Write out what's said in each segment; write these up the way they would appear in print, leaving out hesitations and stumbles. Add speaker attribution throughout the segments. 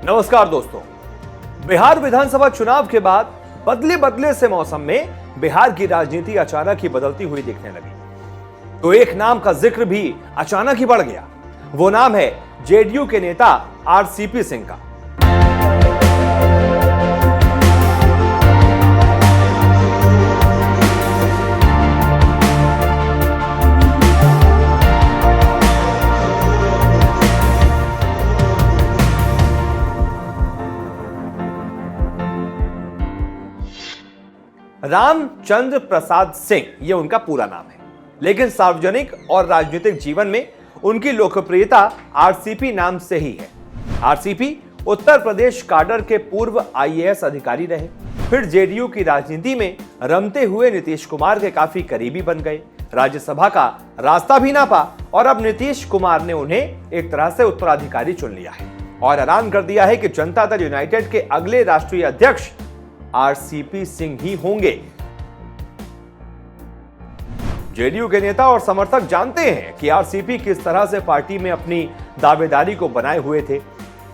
Speaker 1: नमस्कार दोस्तों। बिहार विधानसभा चुनाव के बाद बदले बदले से मौसम में बिहार की राजनीति अचानक ही बदलती हुई दिखने लगी। तो एक नाम का जिक्र भी अचानक ही बढ़ गया। वो नाम है जेडीयू के नेता आरसीपी सिंह का। रामचंद्र प्रसाद सिंह ये उनका पूरा नाम है, लेकिन सार्वजनिक और राजनीतिक जीवन में उनकी लोकप्रियता आरसीपी नाम से ही है। आरसीपी उत्तर प्रदेश काडर के पूर्व आईएएस अधिकारी रहे, फिर जेडीयू की राजनीति में रमते हुए नीतीश कुमार के काफी करीबी बन गए, राज्यसभा का रास्ता भी नापा और अब नीतीश कुमार ने उन्हें एक तरह से उत्तराधिकारी चुन लिया है और ऐलान कर दिया है कि जनता दल यूनाइटेड के अगले राष्ट्रीय अध्यक्ष आरसीपी सिंह ही होंगे। जेडीयू के नेता और समर्थक जानते हैं कि आरसीपी किस तरह से पार्टी में अपनी दावेदारी को बनाए हुए थे।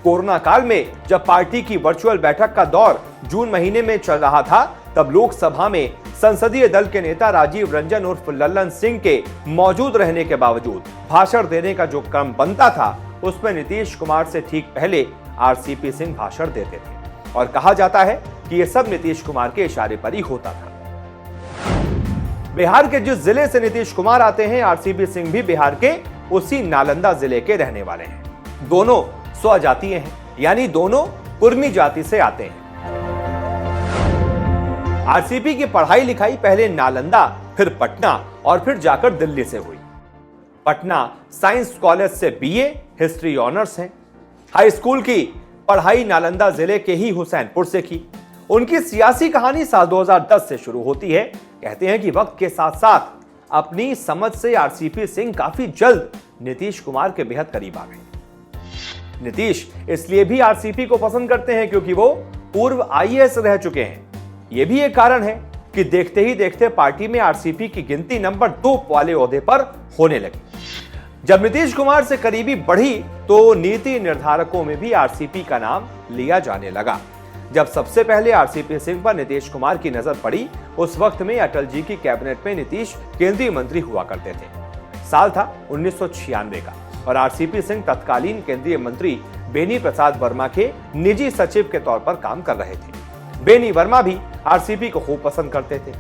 Speaker 1: कोरोना काल में जब पार्टी की वर्चुअल बैठक का दौर जून महीने में चल रहा था, तब लोकसभा में संसदीय दल के नेता राजीव रंजन उर्फ लल्लन सिंह के मौजूद रहने के बावजूद भाषण देने का जो क्रम बनता था, उसमें नीतीश कुमार से ठीक पहले आरसीपी सिंह भाषण देते थे और कहा जाता है कि यह सब नीतीश कुमार के इशारे पर ही होता था। बिहार के जिस जिले से नीतीश कुमार आते हैं, आरसीपी सिंह भी बिहार के उसी नालंदा जिले के रहने वाले हैं। दोनों स्वजातीय हैं, यानी दोनों कुर्मी जाति से आते हैं। आरसीपी की पढ़ाई लिखाई पहले नालंदा, फिर पटना और फिर जाकर दिल्ली से हुई। पटना साइंस कॉलेज से बीए हिस्ट्री ऑनर्स हैं। हाई स्कूल की पढ़ाई नालंदा जिले के ही हुसैनपुर से की। उनकी सियासी कहानी साल 2010 से शुरू होती है। कहते हैं कि वक्त के साथ साथ अपनी समझ से आरसीपी सिंह काफी जल्द नीतीश कुमार के बेहद करीब आ गए। नीतीश इसलिए भी आरसीपी को पसंद करते हैं क्योंकि वो पूर्व आईएएस रह चुके हैं। यह भी एक कारण है कि देखते ही देखते पार्टी में आरसीपी की गिनती नंबर 2 वाले ओहदे पर होने लगी। जब नीतीश कुमार से करीबी बढ़ी तो नीति निर्धारकों में भी आरसीपी का नाम लिया जाने लगा। जब सबसे पहले आरसीपी सिंह पर नीतीश कुमार की नजर पड़ी, उस वक्त में अटल जी की कैबिनेट में नीतीश केंद्रीय मंत्री हुआ करते थे। साल था 1996 का और आरसीपी सिंह तत्कालीन केंद्रीय मंत्री बेनी प्रसाद वर्मा के निजी सचिव के तौर पर काम कर रहे थे। बेनी वर्मा भी आरसीपी को खूब पसंद करते थे।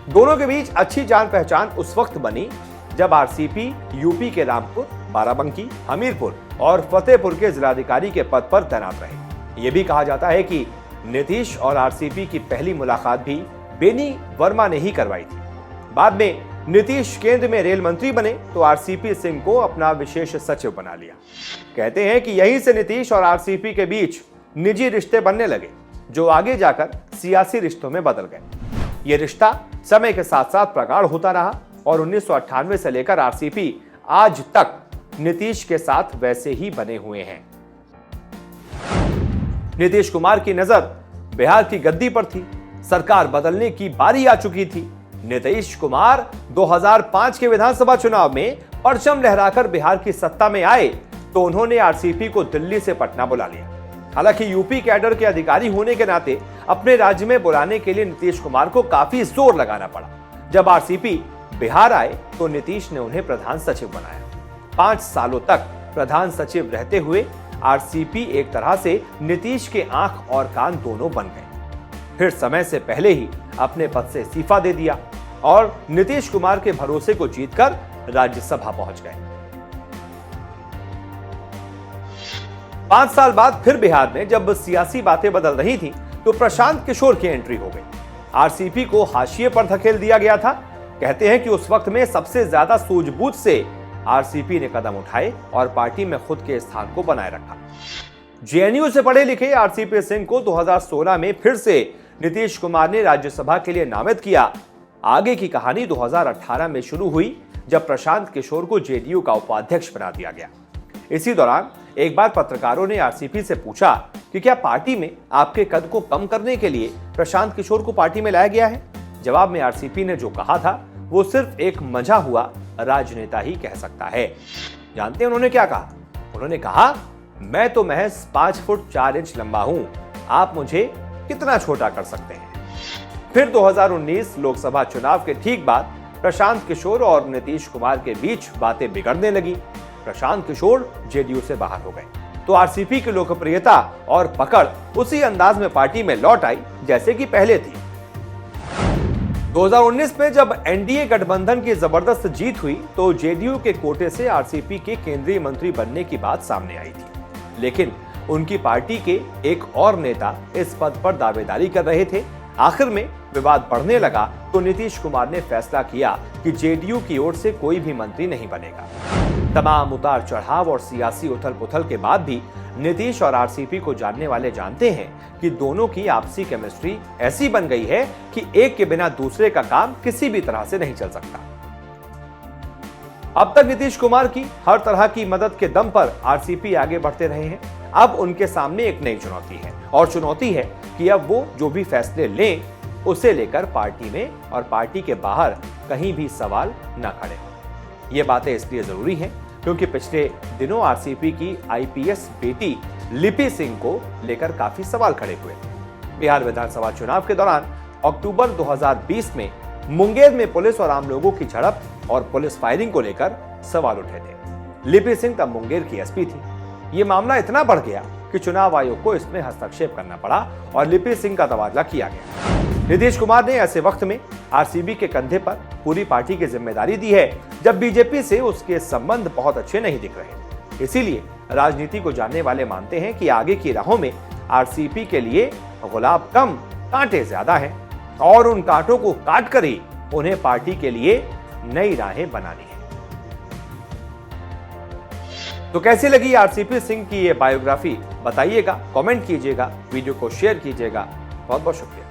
Speaker 1: दोनों के बीच अच्छी जान पहचान उस वक्त बनी जब आरसीपी यूपी के रामपुर, बाराबंकी, हमीरपुर और फतेहपुर के जिलाधिकारी के पद पर तैनात रहे। यह भी कहा जाता है कि नीतीश और आरसीपी की पहली मुलाकात भी बेनी वर्मा ने ही करवाई थी। बाद में नीतीश केंद्र में रेल मंत्री बने तो आरसीपी सिंह को अपना विशेष सचिव बना लिया। कहते हैं कि यहीं से नीतीश और आरसीपी के बीच निजी रिश्ते बनने लगे, जो आगे जाकर सियासी रिश्तों में बदल गए। यह रिश्ता समय के साथ साथ प्रगाढ़ होता रहा और 1998 से लेकर आरसीपी आज तक नीतीश के साथ वैसे ही बने हुए हैं। नीतीश कुमार की नजर बिहार की गद्दी पर थी। सरकार बदलने की बारी आ चुकी थी। नीतीश कुमार 2005 के विधानसभा चुनाव में परचम लहराकर बिहार की सत्ता में आए तो उन्होंने आरसीपी को दिल्ली से पटना बुला लिया। हालांकि यूपी कैडर के अधिकारी होने के नाते अपने राज्य में बुलाने के लिए नीतीश कुमार को काफी जोर लगाना पड़ा। जब आरसीपी बिहार आए तो नीतीश ने उन्हें प्रधान सचिव बनाया। 5 सालों तक प्रधान सचिव रहते हुए आरसीपी एक तरह से नीतीश के आंख और कान दोनों बन गए। फिर समय से पहले ही अपने पद से इस्तीफा दे दिया और नीतीश कुमार के भरोसे को जीतकर राज्यसभा पहुंच गए। 5 साल बाद फिर बिहार में जब सियासी बातें बदल रही थी तो प्रशांत किशोर की एंट्री हो गई। आरसीपी को हाशिए पर धकेल दिया गया था। कहते हैं कि उस वक्त में सबसे ज्यादा सूझबूझ से आरसीपी ने कदम उठाए और पार्टी में खुद के स्थान को बनाए रखा। जेएनयू से पढ़े लिखे आरसीपी सिंह को 2016 में फिर से नीतीश कुमार ने राज्यसभा के लिए नामित किया। आगे की कहानी 2018 में शुरू हुई जब प्रशांत किशोर को जेडीयू का उपाध्यक्ष बना दिया गया। इसी दौरान एक बार पत्रकारों ने आरसीपी से पूछा कि क्या पार्टी में आपके कद को कम करने के लिए प्रशांत किशोर को पार्टी में लाया गया है। जवाब में आरसीपी ने जो कहा था वो सिर्फ एक मजा हुआ राजनेता ही कह सकता है। जानते हैं उन्होंने क्या कहा? उन्होंने कहा मैं तो महज 5 फुट 4 इंच लंबा हूं, आप मुझे कितना छोटा कर सकते हैं। फिर 2019 लोकसभा चुनाव के ठीक बाद प्रशांत किशोर और नीतीश कुमार के बीच बातें बिगड़ने लगी। प्रशांत किशोर जेडीयू से बाहर हो गए तो आरसीपी की लोकप्रियता और पकड़ उसी अंदाज में पार्टी में लौट आई जैसे कि पहले थी। 2019 में जब एनडीए गठबंधन की जबरदस्त जीत हुई तो जेडीयू के कोटे से आरसीपी के केंद्रीय मंत्री बनने की बात सामने आई थी, लेकिन उनकी पार्टी के एक और नेता इस पद पर दावेदारी कर रहे थे। आखिर में विवाद बढ़ने लगा तो नीतीश कुमार ने फैसला किया कि जेडीयू की ओर से कोई भी मंत्री नहीं बनेगा। तमाम उतार चढ़ाव और सियासी उथल पुथल के बाद भी नीतीश और आरसीपी को जानने वाले जानते हैं कि दोनों की आपसी केमिस्ट्री ऐसी बन गई है कि एक के बिना दूसरे का काम किसी भी तरह से नहीं चल सकता। अब तक नीतीश कुमार की हर तरह की मदद के दम पर आरसीपी आगे बढ़ते रहे हैं। अब उनके सामने एक नई चुनौती है और चुनौती है कि अब वो जो भी फैसले लें उसे लेकर पार्टी में और पार्टी के बाहर कहीं भी सवाल न खड़े हों। ये बातें इसलिए जरूरी हैं क्योंकि पिछले दिनों आरसीपी की आईपीएस बेटी लिपि सिंह को लेकर काफी सवाल खड़े हुए। बिहार विधानसभा चुनाव के दौरान अक्टूबर 2020 में मुंगेर में पुलिस और आम लोगों की झड़प और पुलिस फायरिंग को लेकर सवाल उठे थे। लिपि सिंह तब मुंगेर की एसपी थी। ये मामला इतना बढ़ गया कि चुनाव आयोग को इसमें हस्तक्षेप करना पड़ा और लिपि सिंह का तबादला किया गया। नीतीश कुमार ने ऐसे वक्त में आरसीपी के कंधे पर पूरी पार्टी की जिम्मेदारी दी है जब बीजेपी से उसके संबंध बहुत अच्छे नहीं दिख रहे। इसीलिए राजनीति को जानने वाले मानते हैं कि आगे की राहों में आरसीपी के लिए गुलाब कम कांटे ज्यादा हैं और उन कांटों को काट कर ही उन्हें पार्टी के लिए नई राहें बनानी है। तो कैसी लगी आरसीपी सिंह की ये बायोग्राफी बताइएगा, कमेंट कीजिएगा, वीडियो को शेयर कीजिएगा। बहुत बहुत शुक्रिया।